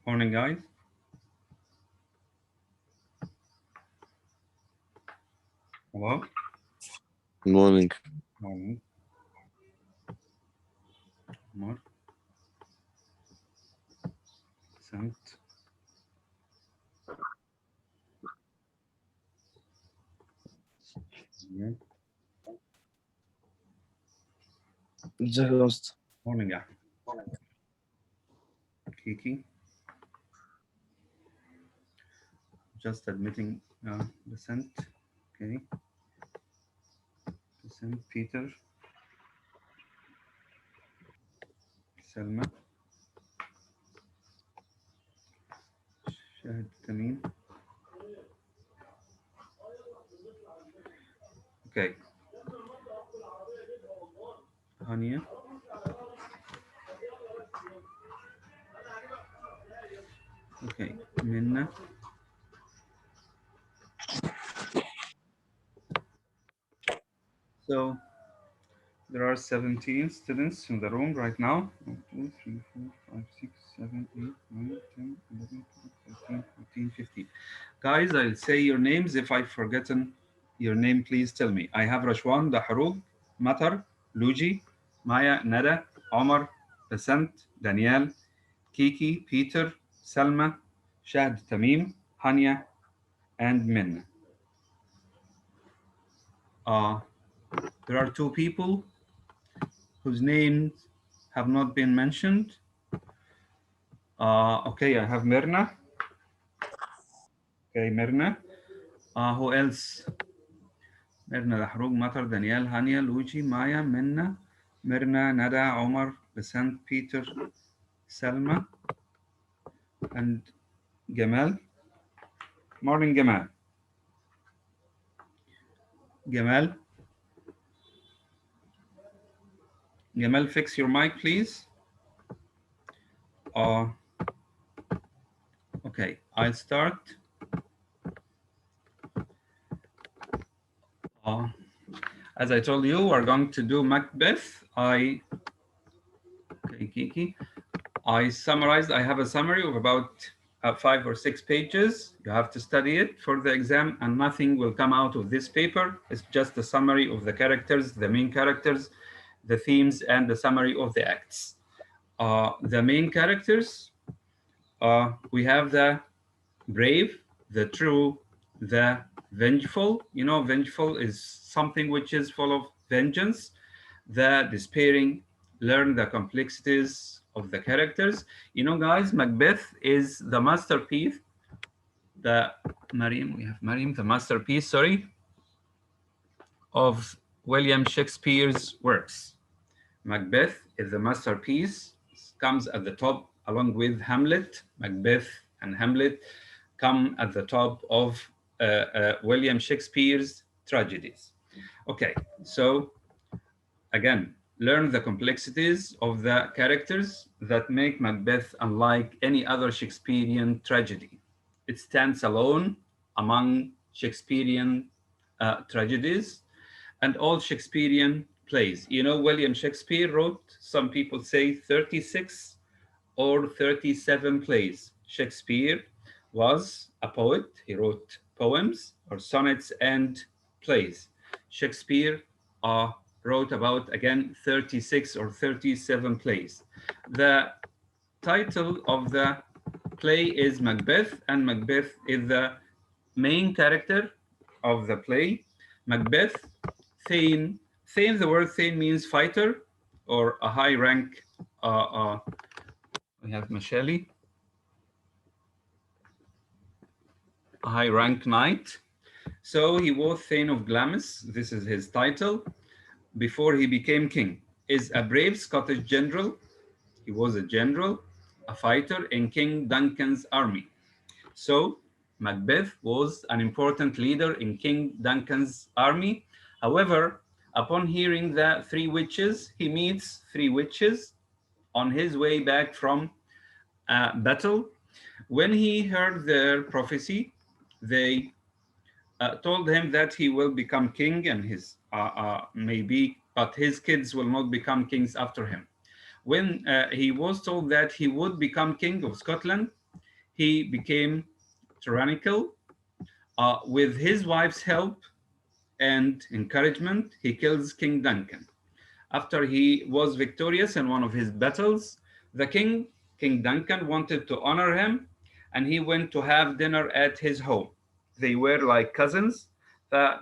Morning, guys. Hello. Morning. Morning. More. Sent. Yeah. ازيك يا اسطى؟ Morning, yeah. Kiki. Just admitting the sent. Okay. Sent Peter. Selma. Shahid Tamim. Okay. Hania. Okay. Minna. So there are 17 students in the room right now. 1, 2, 3, 4, 5, 6, 7, 8, 9, 10, 11, 12, 13, 14, 15. Guys, I'll say your names. If I've forgotten your name, please tell me. I have Rashwan, Dahrug, Matar, Luji, Maya, Nada, Omar, Basant, Danielle, Kiki, Peter, Salma, Shahd Tamim, Hania, and Min. There are 2 people whose names have not been mentioned. Okay, I have Mirna. Okay, Mirna. Who else? Mirna, Dahrug, Matar, Danielle, Hania, Luigi, Maya, Minna, Mirna, Nada, Omar, Basant, Peter, Salma, and Gamal. Morning, Gamal. Gamal. Gamal, fix your mic, please. Okay, I'll start. As I told you, we're going to do Macbeth. Okay, Kiki. I summarized, I have a summary of about 5 or 6 pages. You have to study it for the exam, and nothing will come out of this paper. It's just a summary of the characters, the main characters, the themes, and the summary of the acts. The main characters, we have the brave, the true, the vengeful. You know, vengeful is something which is full of vengeance. The despairing, learn the complexities of the characters. You know, guys, Macbeth is the masterpiece. We have Mariam, the masterpiece, sorry, of William Shakespeare's works. Macbeth is the masterpiece, comes at the top along with Hamlet. Macbeth and Hamlet come at the top of William Shakespeare's tragedies. Okay, so again, learn the complexities of the characters that make Macbeth unlike any other Shakespearean tragedy. It stands alone among Shakespearean tragedies and all Shakespearean plays. You know, William Shakespeare wrote, some people say 36 or 37 plays. Shakespeare was a poet. He wrote poems or sonnets and plays. Shakespeare wrote about, again, 36 or 37 plays. The title of the play is Macbeth, and Macbeth is the main character of the play. Macbeth, Thane, the word Thane means fighter or a high rank. We have Michelle, a high rank knight. So he was Thane of Glamis, this is his title, before he became king. Is a brave Scottish general. He was a general, a fighter in King Duncan's army. So Macbeth was an important leader in King Duncan's army. However, upon hearing the three witches, he meets three witches on his way back from battle. When he heard their prophecy, they told him that he will become king and his maybe, but his kids will not become kings after him. When he was told that he would become king of Scotland, he became tyrannical. With his wife's help and encouragement, he kills King Duncan. After he was victorious in one of his battles, the king, King Duncan, wanted to honor him and he went to have dinner at his home. They were like cousins.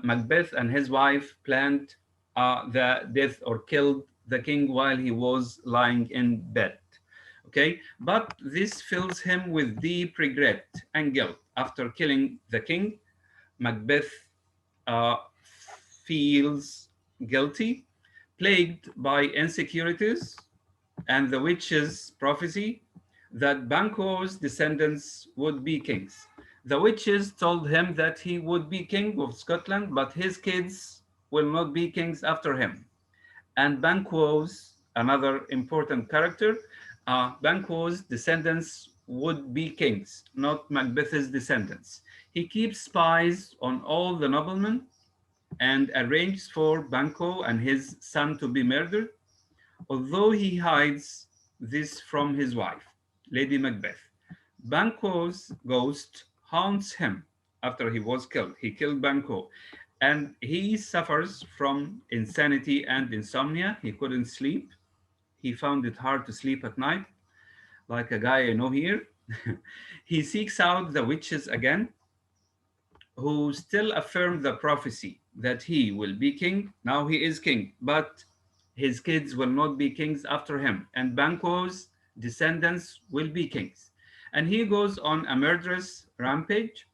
Macbeth and his wife planned the death or killed the king while he was lying in bed. Okay, but this fills him with deep regret and guilt. After killing the king, Macbeth uh, feels guilty, plagued by insecurities and the witch's prophecy that Banquo's descendants would be kings. The witches told him that he would be king of Scotland, but his kids will not be kings after him. And Banquo's, another important character, Banquo's descendants would be kings, not Macbeth's descendants. He keeps spies on all the noblemen and arranges for Banquo and his son to be murdered, although he hides this from his wife, Lady Macbeth. Banquo's ghost haunts him after he was killed. He killed Banquo, and he suffers from insanity and insomnia. He couldn't sleep. He found it hard to sleep at night, like a guy I know here. He seeks out the witches again, who still affirm the prophecy that he will be king. Now he is king, but his kids will not be kings after him, and Banquo's descendants will be kings. And he goes on a murderous rampage.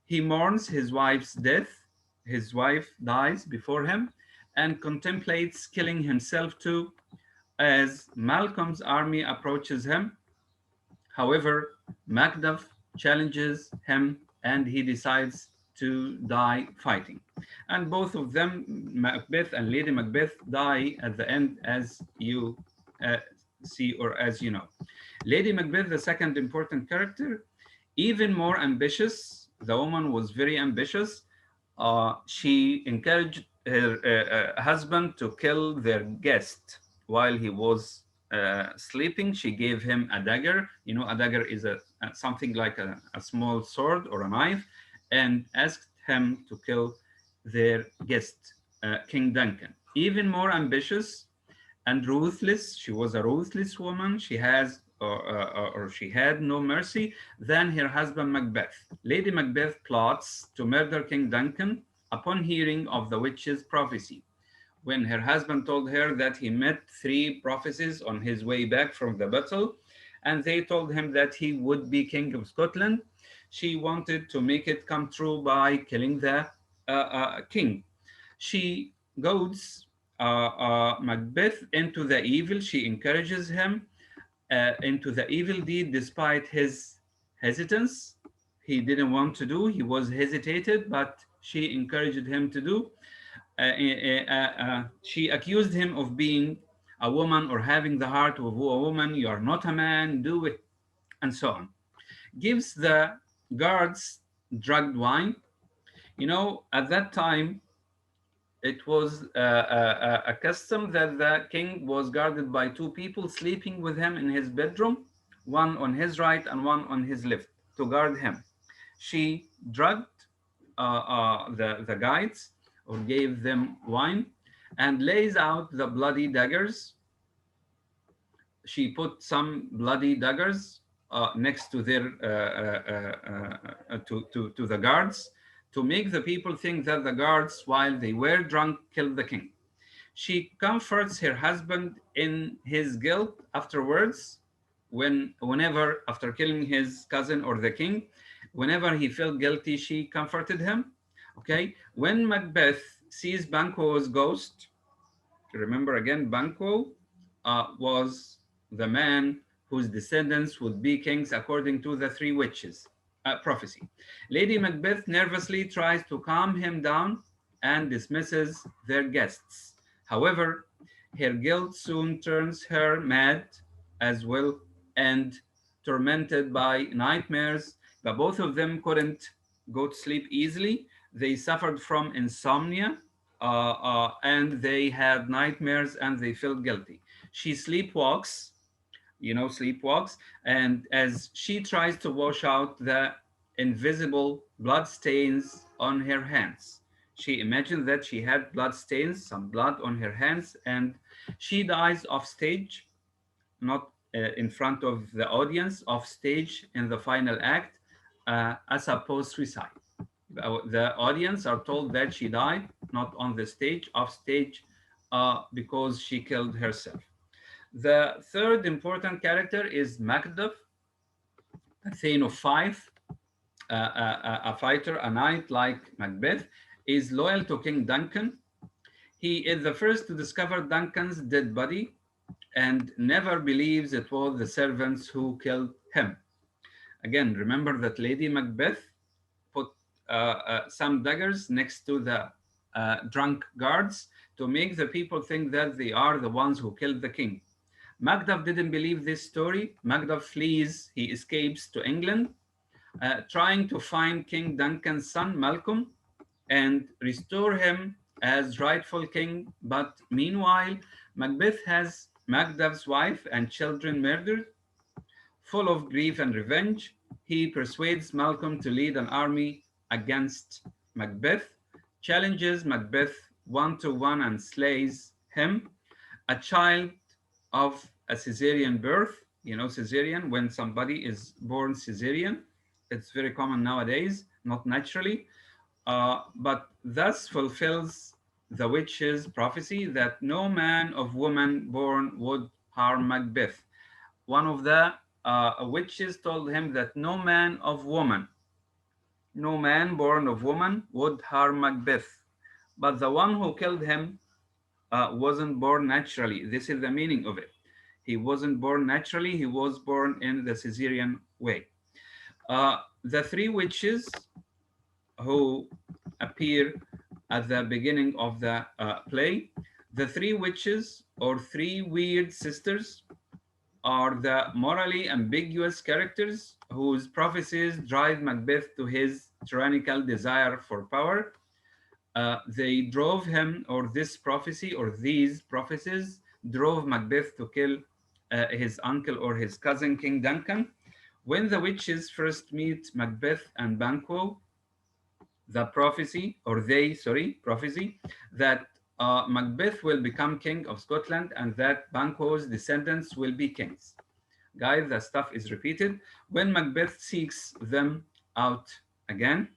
He mourns his wife's death. His wife dies before him and contemplates killing himself too as Malcolm's army approaches him. However, Macduff challenges him and he decides to die fighting. And both of them, Macbeth and Lady Macbeth, die at the end, as you uh, see or as you know. Lady Macbeth, the second important character, even more ambitious. The woman was very ambitious. She encouraged her husband to kill their guest while he was sleeping. She gave him a dagger. You know, a dagger is something like a small sword or a knife, and asked him to kill their guest, King Duncan. Even more ambitious and ruthless. She was a ruthless woman. Or she had no mercy than her husband Macbeth. Lady Macbeth plots to murder King Duncan upon hearing of the witch's prophecy. When her husband told her that he met three prophecies on his way back from the battle, and they told him that he would be king of Scotland, she wanted to make it come true by killing the king. She goads Macbeth into the evil. She encourages him into the evil deed despite his hesitance. He didn't want to do, he was hesitated, but she encouraged him to do. She accused him of being a woman or having the heart of a woman. You are not a man, do it, and so on. Gives the guards drugged wine. You know, at that time, it was a custom that the king was guarded by two people sleeping with him in his bedroom, one on his right and one on his left, to guard him. She drugged the guides or gave them wine and lays out the bloody daggers. She put some bloody daggers next to their to the guards to make the people think that the guards, while they were drunk, killed the king. She comforts her husband in his guilt afterwards, whenever after killing his cousin or the king, whenever he felt guilty, she comforted him. Okay, when Macbeth sees Banquo's ghost, remember again, Banquo was the man whose descendants would be kings according to the three witches. prophecy. Lady Macbeth nervously tries to calm him down and dismisses their guests. However, her guilt soon turns her mad as well and tormented by nightmares, but both of them couldn't go to sleep easily. They suffered from insomnia and they had nightmares and they felt guilty. She sleepwalks, sleepwalks, and as she tries to wash out the invisible blood stains on her hands. She imagined that she had blood stains, some blood on her hands, and she dies off stage, not in front of the audience, off stage in the final act, as a post suicide. The audience are told that she died not on the stage, off stage, because she killed herself. The third important character is Macduff, a Thane of Fife, a fighter, a knight like Macbeth, is loyal to King Duncan. He is the first to discover Duncan's dead body and never believes it was the servants who killed him. Again, remember that Lady Macbeth put some daggers next to the drunk guards to make the people think that they are the ones who killed the king. Macduff didn't believe this story. Macduff flees, he escapes to England, trying to find King Duncan's son, Malcolm, and restore him as rightful king. But meanwhile, Macbeth has Macduff's wife and children murdered. Full of grief and revenge, he persuades Malcolm to lead an army against Macbeth, challenges Macbeth one to one and slays him. A child of a cesarean birth, cesarean, when somebody is born cesarean, it's very common nowadays, not naturally, but thus fulfills the witch's prophecy that no man of woman born would harm Macbeth. One of the witches told him that no man of woman, no man born of woman would harm Macbeth, but the one who killed him wasn't born naturally. This is the meaning of it. He wasn't born naturally, he was born in the Caesarean way. The three witches who appear at the beginning of the play, the three witches or three weird sisters are the morally ambiguous characters whose prophecies drive Macbeth to his tyrannical desire for power. They drove him, or this prophecy, or these prophecies drove Macbeth to kill his uncle or his cousin, King Duncan. When the witches first meet Macbeth and Banquo, prophecy that Macbeth will become king of Scotland and that Banquo's descendants will be kings. Guys, the stuff is repeated. When Macbeth seeks them out again,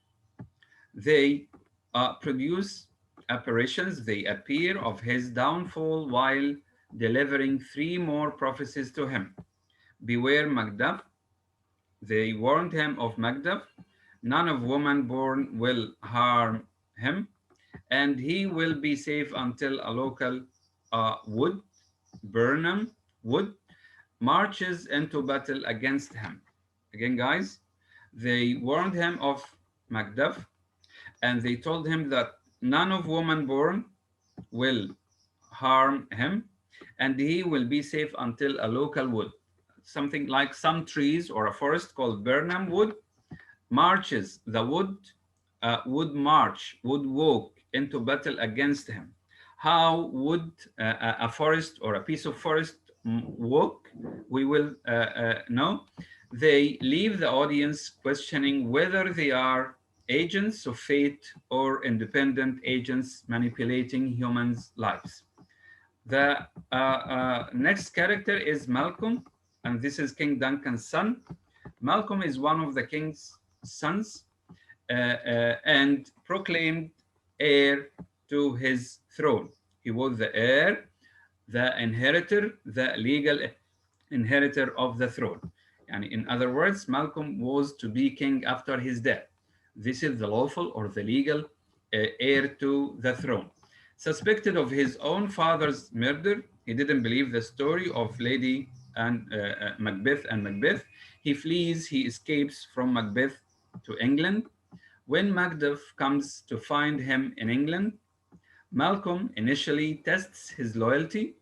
they produce apparitions. They appear of his downfall while delivering three more prophecies to him. Beware Macduff. They warned him of Macduff. None of woman born will harm him, and he will be safe until a local wood, Burnham Wood, marches into battle against him. Again, guys, they warned him of Macduff, and they told him that none of woman born will harm him, and he will be safe until a local wood, something like some trees or a forest called Burnham Wood, marches. The wood would march, would walk into battle against him. How would a forest or a piece of forest walk? We will know. They leave the audience questioning whether they are agents of fate or independent agents manipulating humans' lives. The next character is Malcolm, and this is King Duncan's son. Malcolm is one of the king's sons and proclaimed heir to his throne. He was the heir, the inheritor, the legal inheritor of the throne. And in other words, Malcolm was to be king after his death. This is the lawful or the legal heir to the throne. Suspected of his own father's murder, he didn't believe the story of Lady and Macbeth and Macbeth. He flees, he escapes from Macbeth to England. When Macduff comes to find him in England, Malcolm initially tests his loyalty.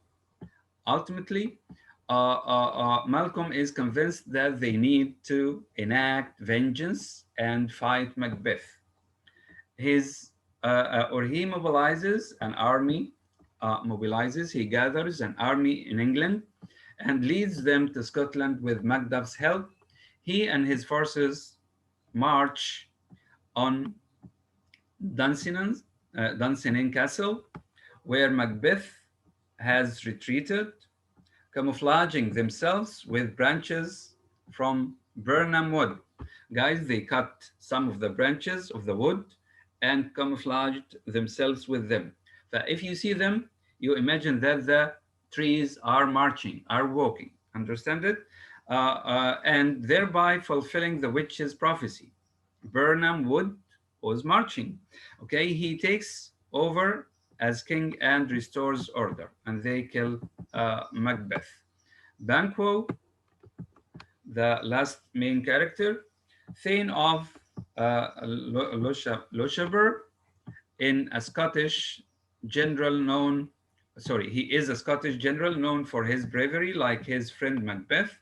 Ultimately, Malcolm is convinced that they need to enact vengeance and fight Macbeth. He mobilizes an army, he gathers an army in England and leads them to Scotland with Macduff's help. He and his forces march on Dunsinane Castle, where Macbeth has retreated, camouflaging themselves with branches from Burnham wood. Guys, they cut some of the branches of the wood and camouflaged themselves with them. So if you see them, you imagine that the trees are marching, are walking. Understand it? And thereby fulfilling the witch's prophecy. Burnham Wood was marching. Okay, he takes over as king and restores order, and they kill Macbeth. Banquo, the last main character, Thane of Lochaber, in a Scottish general known, sorry, he is a Scottish general known for his bravery, like his friend Macbeth.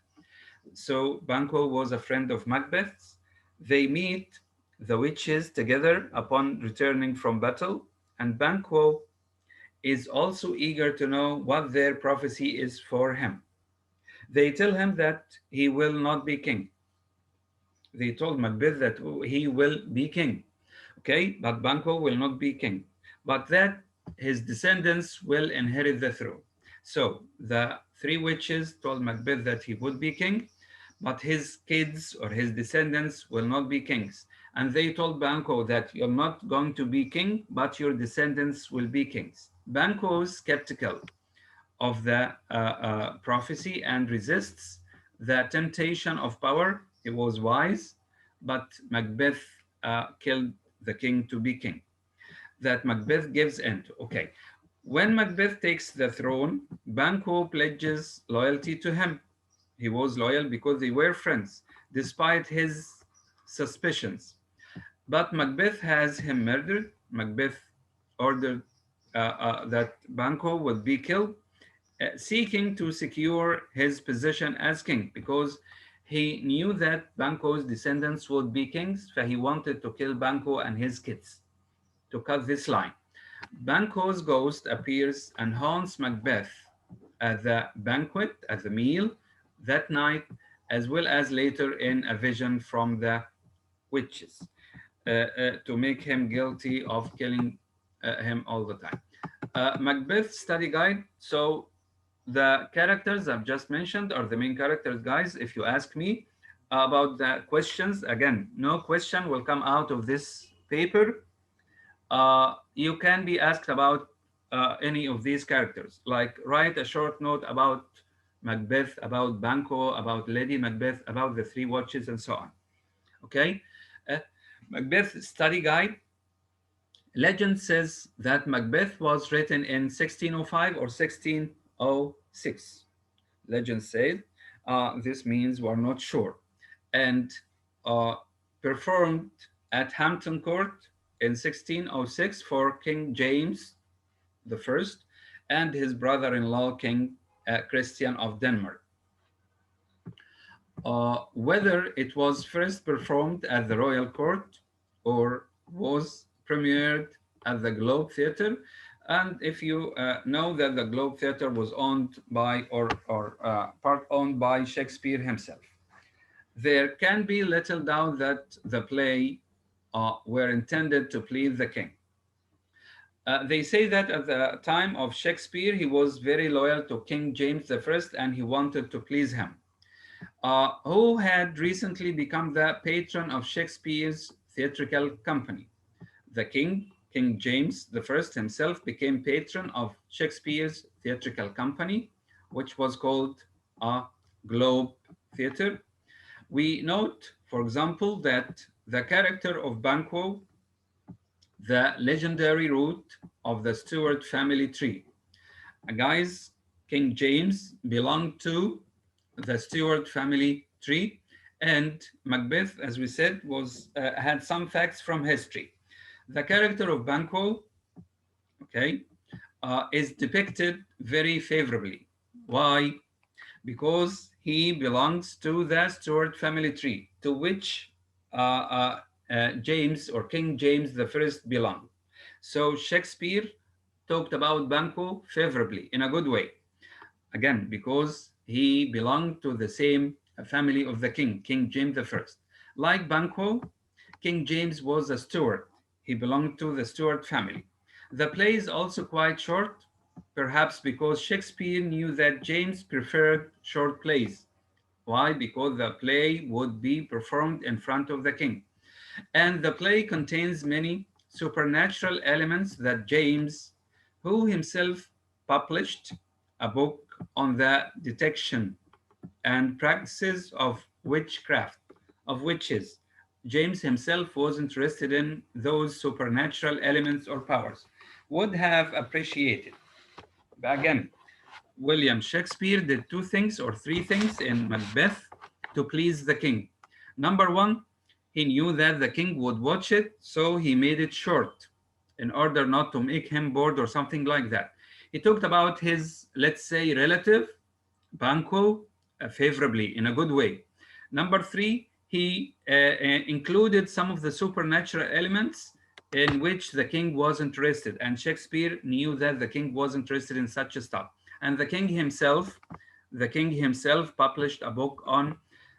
So Banquo was a friend of Macbeth's. They meet the witches together upon returning from battle, and Banquo is also eager to know what their prophecy is for him. They tell him that he will not be king. They told Macbeth that he will be king, okay, but Banquo will not be king, but that his descendants will inherit the throne. So the three witches told Macbeth that he would be king, but his kids or his descendants will not be kings. And they told Banquo that you're not going to be king, but your descendants will be kings. Banquo is skeptical of the prophecy and resists the temptation of power. He was wise, but Macbeth killed the king to be king. That Macbeth gives in to. Okay. When Macbeth takes the throne, Banquo pledges loyalty to him. He was loyal because they were friends, despite his suspicions. But Macbeth has him murdered. Macbeth ordered that Banquo would be killed, seeking to secure his position as king because he knew that Banquo's descendants would be kings, so he wanted to kill Banquo and his kids to cut this line. Banquo's ghost appears and haunts Macbeth at the banquet, at the meal that night, as well as later in a vision from the witches to make him guilty of killing him all the time. Macbeth study guide. So the characters I've just mentioned are the main characters, guys. If you ask me about the questions, again, no question will come out of this paper. You can be asked about any of these characters, like write a short note about Macbeth, about Banquo, about Lady Macbeth, about the three watches, and so on. Okay? Uh, Macbeth study guide. Legend says that Macbeth was written in 1605 or 1606. Legend said this means we're not sure. And uh, performed at Hampton Court in 1606 for King James the First and his brother-in-law, King Christian of Denmark. Whether it was first performed at the Royal Court or was premiered at the Globe Theatre. And if you know that the Globe Theatre was owned by or part owned by Shakespeare himself, there can be little doubt that the play were intended to please the king. They say that at the time of Shakespeare, he was very loyal to King James I and he wanted to please him, who had recently become the patron of Shakespeare's theatrical company. The king, King James I himself, became patron of Shakespeare's theatrical company, which was called Globe Theatre. We note, for example, that the character of Banquo, the legendary root of the Stuart family tree. Guys, King James belonged to the Stuart family tree, And Macbeth, as we said, was had some facts from history. The character of Banquo, okay, is depicted very favorably. Why? Because he belongs to the Stuart family tree, to which James or King James the First belonged. So Shakespeare talked about Banquo favorably in a good way. Again, because he belonged to the same family of the king, King James the First. Like Banquo, King James was a Stuart. He belonged to the Stuart family. The play is also quite short, perhaps because Shakespeare knew that James preferred short plays. Why? Because the play would be performed in front of the king. And the play contains many supernatural elements that James, who himself published a book on the detection and practices of witchcraft, of witches, James himself was interested in those supernatural elements or powers, would have appreciated. But again, William Shakespeare did two things or three things in Macbeth to please the king. Number one, he knew that the king would watch it, so he made it short in order not to make him bored or something like that. He talked about his, let's say, relative, Banquo, favorably in a good way. Number three, he included some of the supernatural elements in which the king was interested, and Shakespeare knew that the king was interested in such a stuff. And the king himself published a book on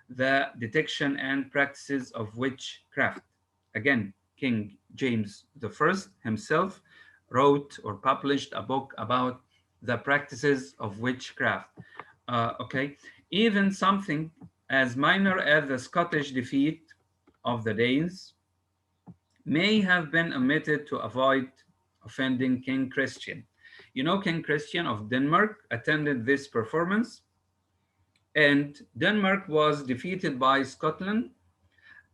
the detection and practices of witchcraft. Again, King James the First himself wrote or published a book about the practices of witchcraft. Okay, even something as minor as the Scottish defeat of the Danes may have been omitted to avoid offending King Christian. You know, King Christian of Denmark attended this performance, and Denmark was defeated by Scotland.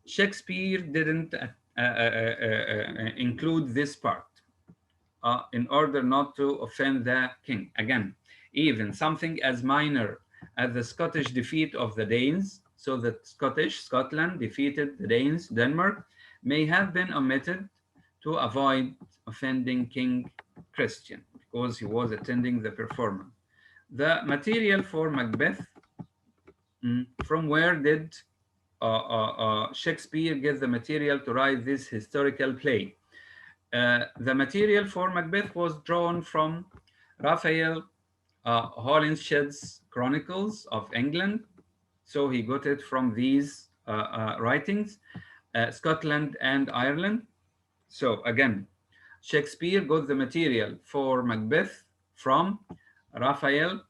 Shakespeare didn't include this part in order not to offend the king. Again, even something as minor as the Scottish defeat of the Danes, so that Scotland defeated the Danes, Denmark, may have been omitted to avoid offending King Christian because he was attending the performance. The material for Macbeth, from where did Shakespeare get the material to write this historical play? The material for Macbeth was drawn from Raphael Holinshed's Chronicles of England. So he got it from these writings, Scotland and Ireland. So again, Shakespeare got the material for Macbeth from Raphael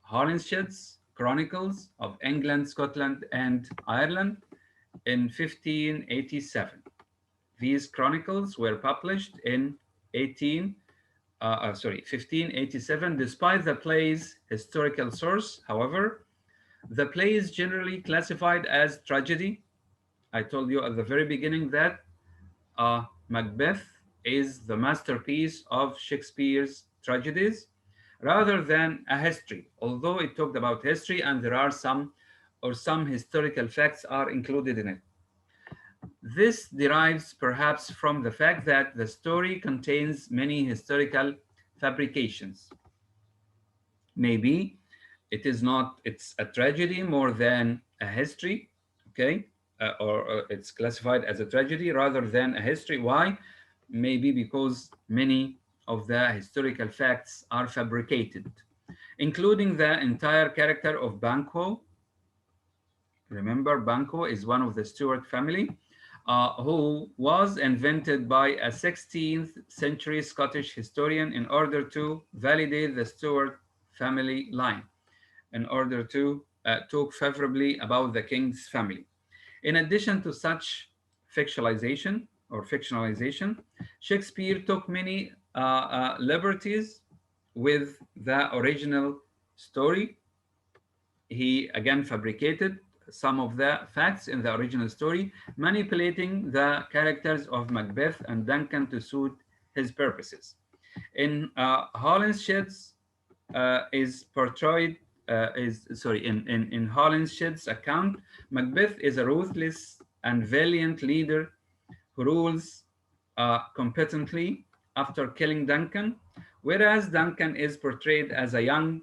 Holinshed's Chronicles of England, Scotland, and Ireland in 1587. These chronicles were published in 1587. Despite the play's historical source, however, the play is generally classified as tragedy. I told you at the very beginning that Macbeth is the masterpiece of Shakespeare's tragedies rather than a history, although it talked about history and there are some historical facts are included in it. This derives perhaps from the fact that the story contains many historical fabrications. Maybe it's a tragedy more than a history, okay? Or it's classified as a tragedy rather than a history. Why? Maybe because many of the historical facts are fabricated, including the entire character of Banquo. Remember, Banquo is one of the Stuart family who was invented by a 16th century Scottish historian in order to validate the Stuart family line, in order to talk favorably about the king's family. In addition to such fictionalization, Shakespeare took many liberties with the original story. He again fabricated some of the facts in the original story, manipulating the characters of Macbeth and Duncan to suit his purposes. In Holinshed's is portrayed is sorry in Holinshed's account, Macbeth is a ruthless and valiant leader who rules competently after killing Duncan, whereas Duncan is portrayed as a young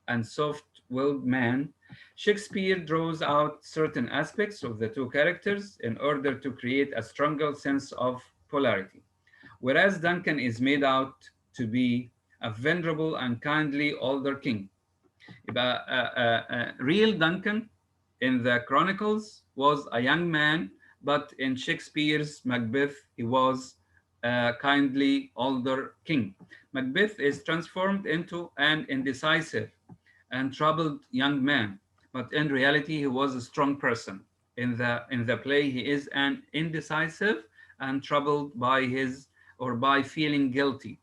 and soft-willed man. Shakespeare draws out certain aspects of the two characters in order to create a stronger sense of polarity, whereas Duncan is made out to be a venerable and kindly older king. يبقى real Duncan in the Chronicles was a young man, but in Shakespeare's Macbeth, he was a kindly older king. Macbeth is transformed into an indecisive and troubled young man, but in reality, he was a strong person. In the play, he is an indecisive and troubled by his or by feeling guilty,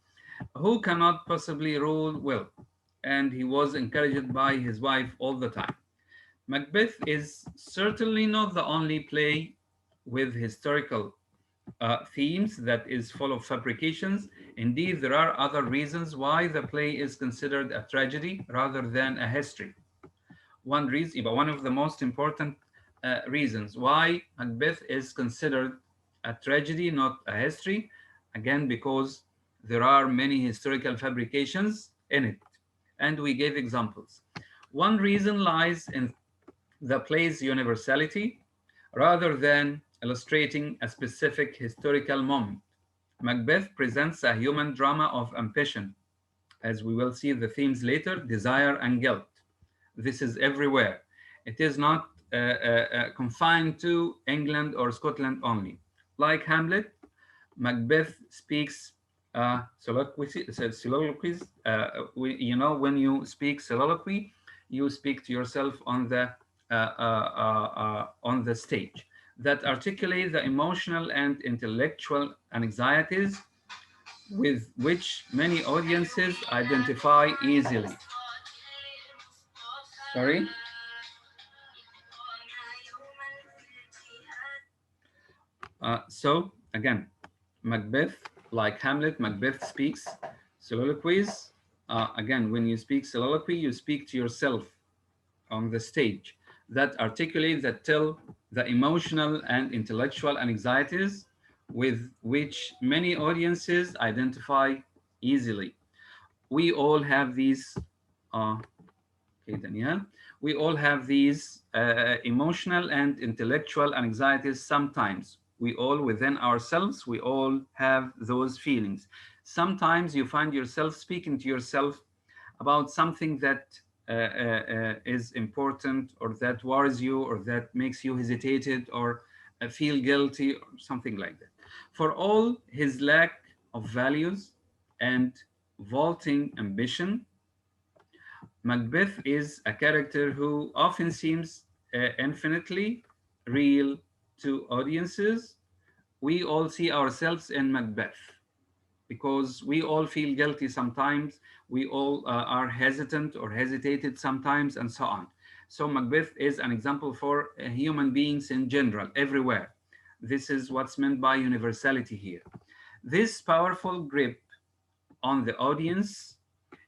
who cannot possibly rule well, and he was encouraged by his wife all the time. Macbeth is certainly not the only play with historical themes that is full of fabrications. Indeed, there are other reasons why the play is considered a tragedy rather than a history. One reason, one of the most important reasons why Macbeth is considered a tragedy, not a history, again, because there are many historical fabrications in it, and we gave examples. One reason lies in the play's universality rather than illustrating a specific historical moment. Macbeth presents a human drama of ambition, as we will see the themes later, desire and guilt. This is everywhere. It is not confined to England or Scotland only. Like Hamlet, Macbeth speaks soliloquies. When you speak soliloquy, you speak to yourself on the stage that articulate the emotional and intellectual anxieties with which many audiences identify easily. Sorry. So again, Macbeth, like Hamlet, Macbeth speaks soliloquies. Again, when you speak soliloquy, you speak to yourself on the stage that articulate, that tell the emotional and intellectual anxieties with which many audiences identify easily. We all have these uh, okay, Danielle. We all have these emotional and intellectual anxieties sometimes. We all, within ourselves, we all have those feelings. Sometimes you find yourself speaking to yourself about something that is important or that worries you or that makes you hesitated or feel guilty or something like that. For all his lack of values and vaulting ambition, Macbeth is a character who often seems infinitely real to audiences. We all see ourselves in Macbeth because we all feel guilty sometimes. We all are hesitant or hesitated sometimes, and so on. So, Macbeth is an example for human beings in general, everywhere. This is what's meant by universality here. This powerful grip on the audience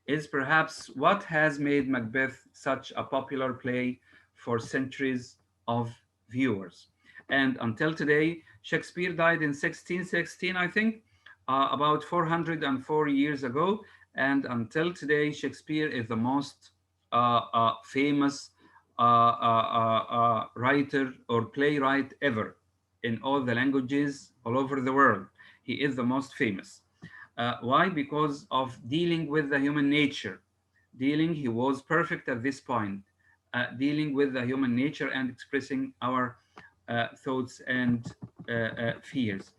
is perhaps what has made Macbeth such a popular play for centuries of viewers. And until today, Shakespeare died in 1616, I think, about 404 years ago. And until today, Shakespeare is the most famous writer or playwright ever in all the languages all over the world. He is the most famous. Why? Because of dealing with the human nature. He was perfect at this point, dealing with the human nature and expressing our thoughts and fears.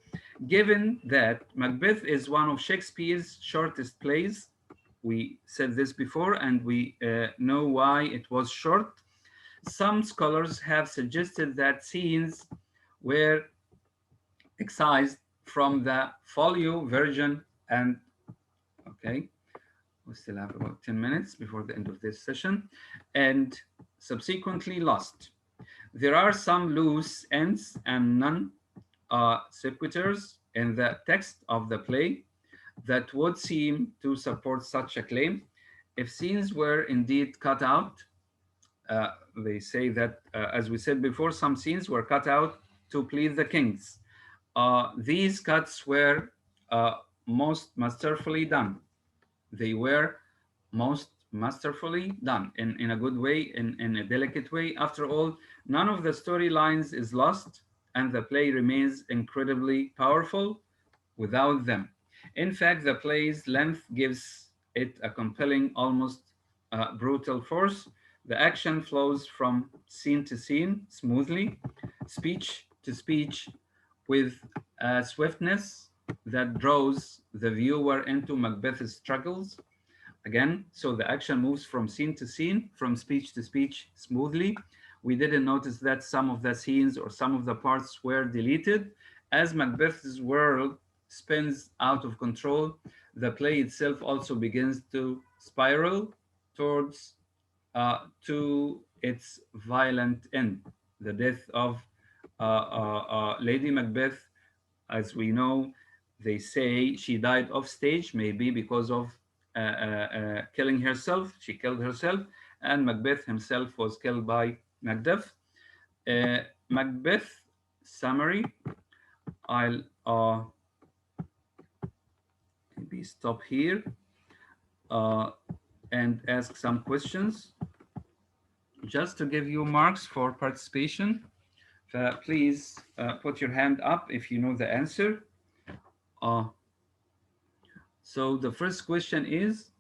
Given that Macbeth is one of Shakespeare's shortest plays, we said this before and we know why it was short. Some scholars have suggested that scenes were excised from the folio version and okay, we still have about 10 minutes before the end of this session, and subsequently lost. There are some loose ends and non sequiturs in the text of the play that would seem to support such a claim. If scenes were indeed cut out, they say that, as we said before, some scenes were cut out to please the kings. These cuts were most masterfully done. They were most masterfully done in a good way, in a delicate way. After all, none of the storylines is lost, and the play remains incredibly powerful without them. In fact, the play's length gives it a compelling, almost brutal force. The action flows from scene to scene smoothly, speech to speech, with a swiftness that draws the viewer into Macbeth's struggles. Again, so the action moves from scene to scene, from speech to speech smoothly. We didn't notice that some of the scenes or some of the parts were deleted. As Macbeth's world spins out of control, the play itself also begins to spiral towards to its violent end. The death of Lady Macbeth, as we know, they say she died off stage, maybe because of killing herself. She killed herself, and Macbeth himself was killed by Macduff. Macbeth summary. I'll maybe stop here uh, and ask some questions just to give you marks for participation. Please put your hand up if you know the answer. Uh, so the first question is,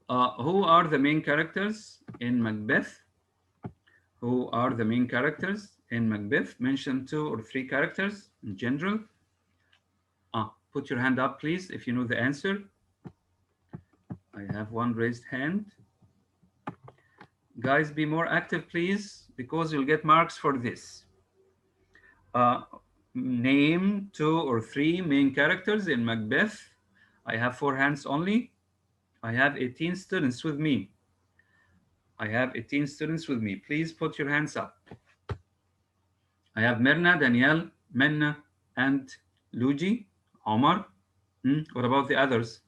who are the main characters in Macbeth? Who are the main characters in Macbeth? Mention 2 or 3 characters in general. Put your hand up, please, if you know the answer. I have one raised hand. Guys, be more active, please, because you'll get marks for this. Name 2 or 3 main characters in Macbeth. I have 4 hands only. I have 18 students with me. I have 18 students with me. Please put your hands up. I have Mirna, Danielle, Menna, and Luigi. Omar. What about the others?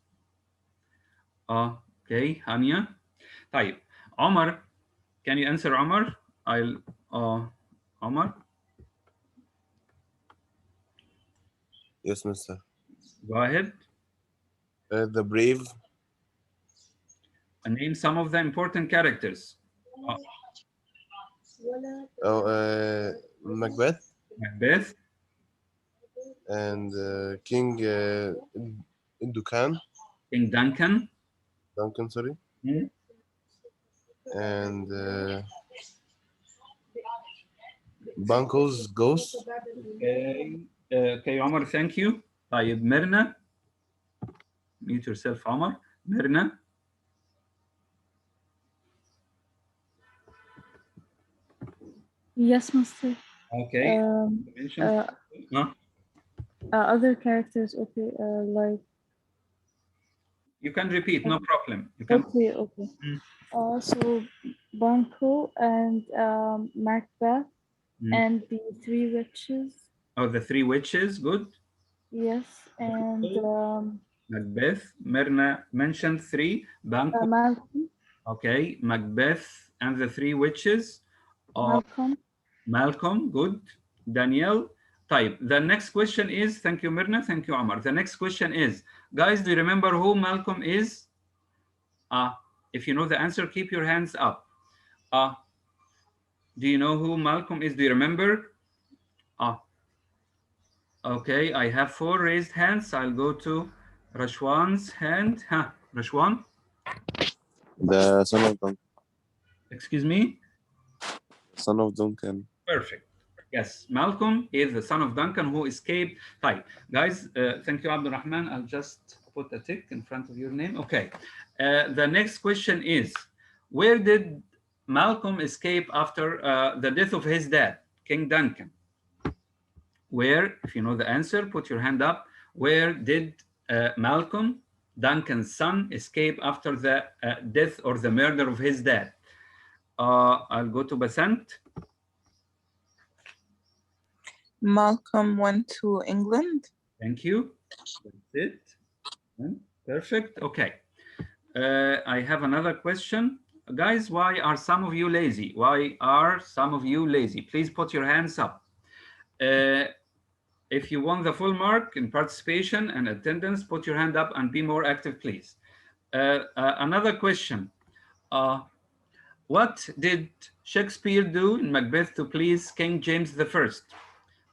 Okay, Hania. طيب. Omar, can you answer Omar? Omar, Yes, mister. go ahead. The brave. And name some of the important characters. Oh, Macbeth Macbeth, and King Duncan. King Duncan. Duncan, sorry. Hmm? And Banco's ghost. Okay. Okay, Omar, thank you. طيب, Mirna. Mute yourself, Omar. Mirna. Yes, Master. Okay. Mention. Huh? Other characters, okay, like. You can repeat, no problem. You can. Okay, okay. Mm. So Banco and Macbeth and the 3 witches. Oh, the 3 witches. Good. Yes, and Macbeth. Mirna mentioned 3. Banco. Malcolm. Okay. Macbeth and the 3 witches. Malcolm. Malcolm. Good. Danielle. Type. The next question is, thank you, Mirna. Thank you, Omar. The next question is, guys, do you remember who Malcolm is? If you know the answer, keep your hands up. Do you know who Malcolm is? Do you remember? Okay, I have 4 raised hands. I'll go to Rashwan's hand. Rashwan? The son of Duncan. Excuse me? Son of Duncan. Perfect. Yes, Malcolm is the son of Duncan who escaped. Hi, guys, thank you, Abdul Rahman. I'll just put a tick in front of your name. Okay. The next question is, where did Malcolm escape after the death of his dad, King Duncan? Where, if you know the answer, put your hand up. Where did Malcolm, Duncan's son, escape after the death or the murder of his dad? I'll go to Basant. Malcolm went to England. Thank you. That's it. Perfect. Okay. I have another question. Guys, why are some of you lazy? Why are some of you lazy? Please put your hands up. If you want the full mark in participation and attendance, put your hand up and be more active, please. Another question. What did Shakespeare do in Macbeth to please King James I?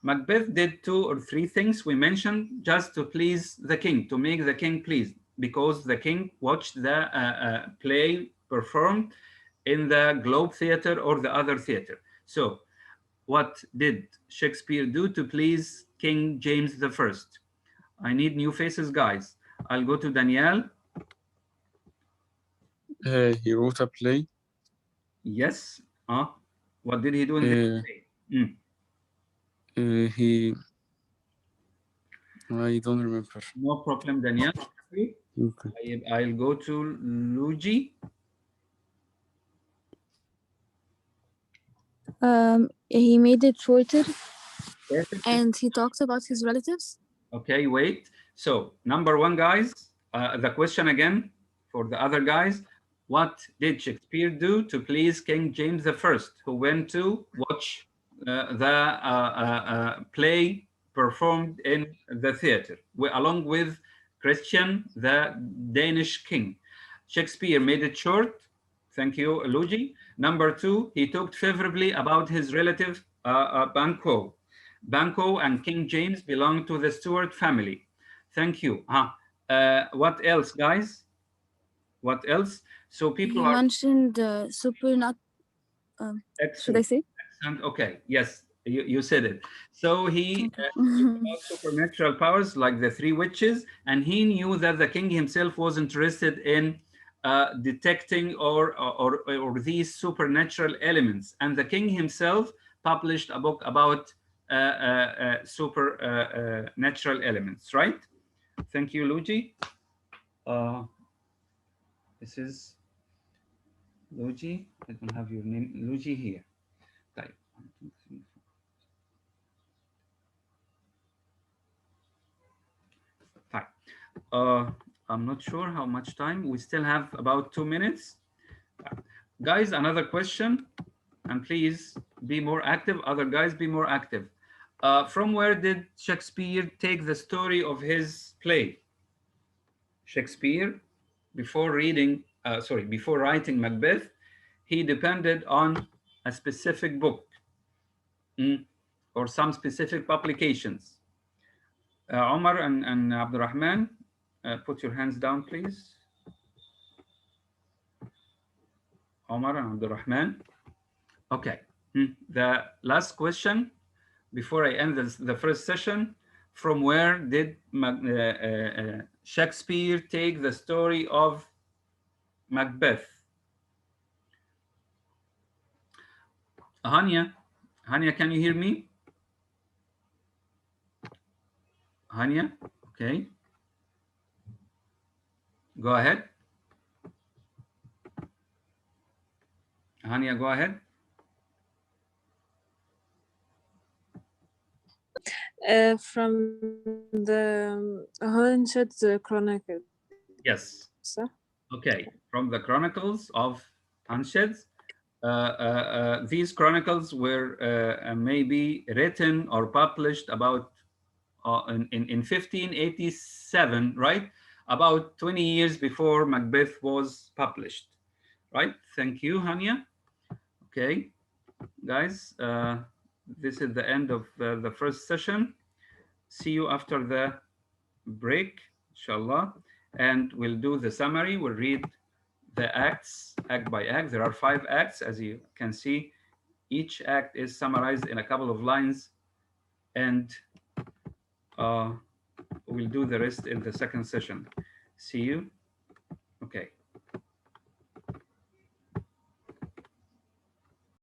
Macbeth did 2 or 3 things we mentioned just to please the king, to make the king pleased, because the king watched the play performed in the Globe Theatre or the other theatre. So, what did Shakespeare do to please King James I? I need new faces, guys. I'll go to Danielle. He wrote a play. Yes. What did he do in the play? I don't remember. No problem, Danielle. Okay. I'll go to Luigi. He made it shorter Perfect. and he talks about his relatives. Okay, wait. So, number 1, guys, the question again for the other guys. What did Shakespeare do to please King James I, who went to watch the play performed in the theater, along with Christian, the Danish king? Shakespeare made it short. Thank you, Luigi. Number 2, he talked favorably about his relative Banquo. Banquo and King James belong to the Stuart family. Thank you. What else, guys? What else? So people he are mentioned should I excellent. say? Excellent. Okay. Yes, you said it. So he Okay. about supernatural powers like the 3 witches, and he knew that the king himself was interested in detecting or these supernatural elements, and the king himself published a book about supernatural elements. Right? Thank you, Luigi. This is Luigi. I don't have your name, Luigi, here. Type 1, 2, 3, 4. Fine. I'm not sure how much time. We still have about 2 minutes. Guys, another question. And please be more active. Other guys, be more active. From where did Shakespeare take the story of his play? Shakespeare, before writing Macbeth, he depended on a specific book or some specific publications. Omar and Abdurrahman, put your hands down, please. Omar and Abdurrahman. Okay. The last question before I end the first session. From where did Shakespeare take the story of Macbeth? Hania, can you hear me? Hania, okay. Go ahead. Hania, go ahead. From the Holinshed's Chronicles. Yes. Okay, from the Chronicles of Ansheds. These chronicles were maybe written or published about in 1587, right? About 20 years before Macbeth was published, right? Thank you, Hania. Okay, guys, this is the end of the first session. See you after the break, inshallah, and we'll do the summary. We'll read the acts, act by act. There are 5 acts, as you can see. Each act is summarized in a couple of lines, and we'll do the rest in the second session. See you. Okay.